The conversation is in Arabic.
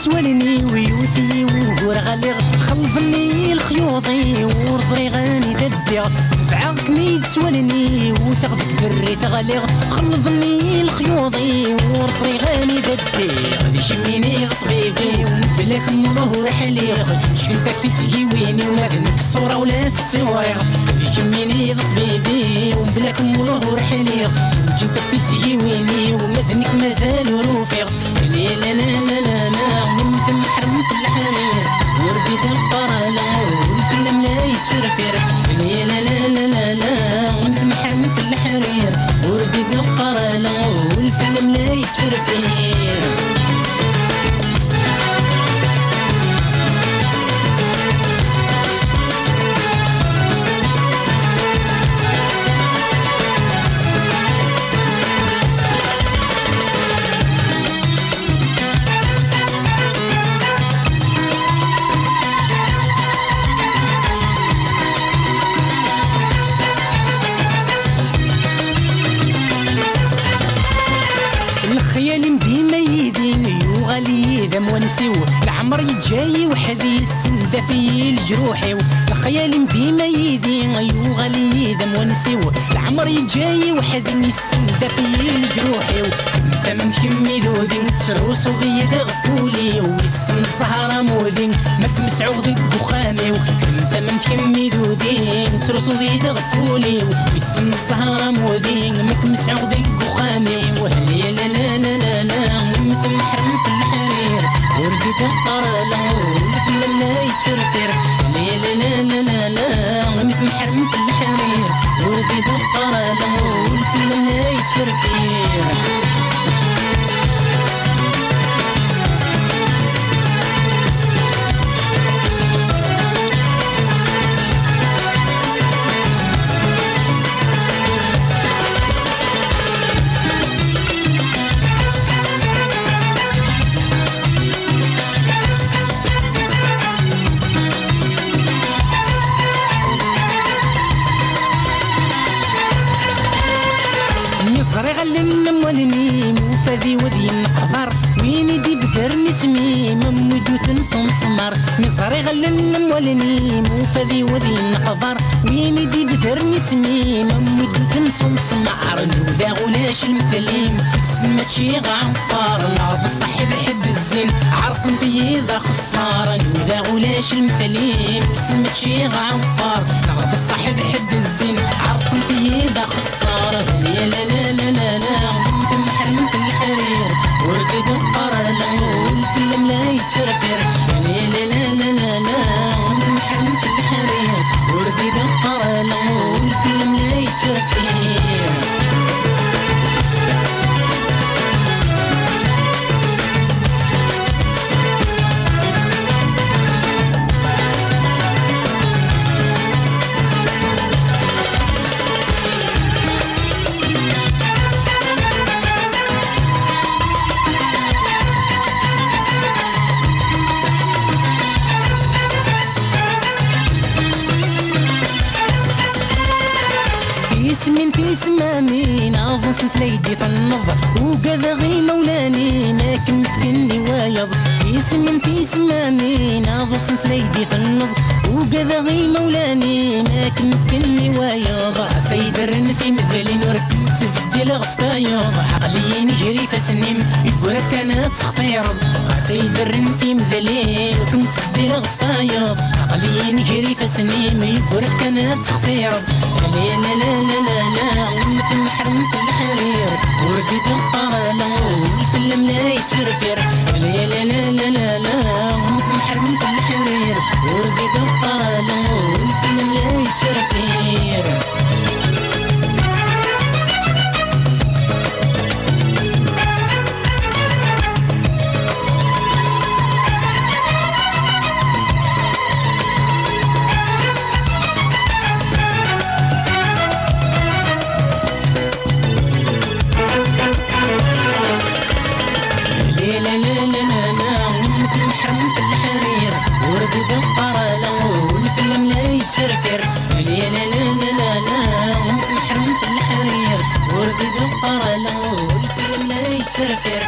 يتسولني ويوثي وقور غالي خلفني الخيوطي ورصري غاني ددي بعاك مي يتسولني وثغدك ذري تغالي خلفني الخيوطي ورصري غاني ددي غادي يشميني طبيبي وبلاك مروه رحلي شلتك تسيويني وما ذنك الصورة ولا في التصوير غادي يشميني طبيبي وبلاك مروه رحلي شلتك تسيويني وما ذنك مازال ورفيق لا لا لا لا لا من ثم حرمت الحرير ورديت القرالة والفيلم لا يتفرفر لا لا لا لا لا من ثم حرمت الحرير ورديت القرالة والفيلم لا يتفرفر. الخيال ديما يدين يغالي ذا مونسيو العمر يجاي وحدي السندة في الجروحي الخيال ديما يدين يغالي ذا مونسيو العمر يجاي وحدي السندة في الجروحي انت من كمي ذودين تروس وغيد غفولي ويسم السهرة مودين ما تمسعو غدي الدخامي انت من كمي ذودين تروس وغيد غفولي ويسم السهرة مودين ما تمسعو غدي الدخامي وهلي لا لا لا لا لا مثل حرمت الحرير ورديت القرالة والفيلم لا يتفرفر لا لا لا لا لا لا مثل حرمت الحرير ورديت القرالة والفيلم لا يتفرفر. زري غلن مولني موفذي وذي القبر وين دي بثرني سمي ممدو تنصم سمر مزري غلن مولني موفذي وذي القبر وين دي بثرني سمي ممدو تنصم سمر ذا غلاش المثليم سمت شي غعطار نعرف الصحي بحد الزين عرق في ذا خسارة ذا غلاش المثليم سمت شي غعطار نعرف الصحي بحد الزين عرق في ذا خسارة لا لا لا لا لا ثم حرمت الحرير ورديت القرالة والفيلم لا يتفرفر لا لا لا لا لا ثم حرمت الحرير ورديت القرالة والفيلم لا يتفرفر. اسمين في اسمامي نافوس تليدي طنظ وكذا غي مولاني لكن فكني وايض اسمين في اسمامي نافوس تليدي طنظ وكذا غي مولاني لكن فكني وايض سيدرن في مثلي نركب تفدي الغسطايض عقلي نجري فسنيم يقولك كانت تخطير سيدرن في مثلي كنت تفدي الغسطايض عقلي نجري فسنيم يقولك كانت تخطير لا لا لا لا لا مثل حرمت الحرير ورديت القرالة والفيلم لا يتفرفر لا لا لا لا لا مثل حرمت الحرير ورديت القرالة والفيلم لا يتفرفر. يتفرفر لا لا لا لا لا مثل حرمت الحرير وردي بالقرالة والفيلم لا يتفرفر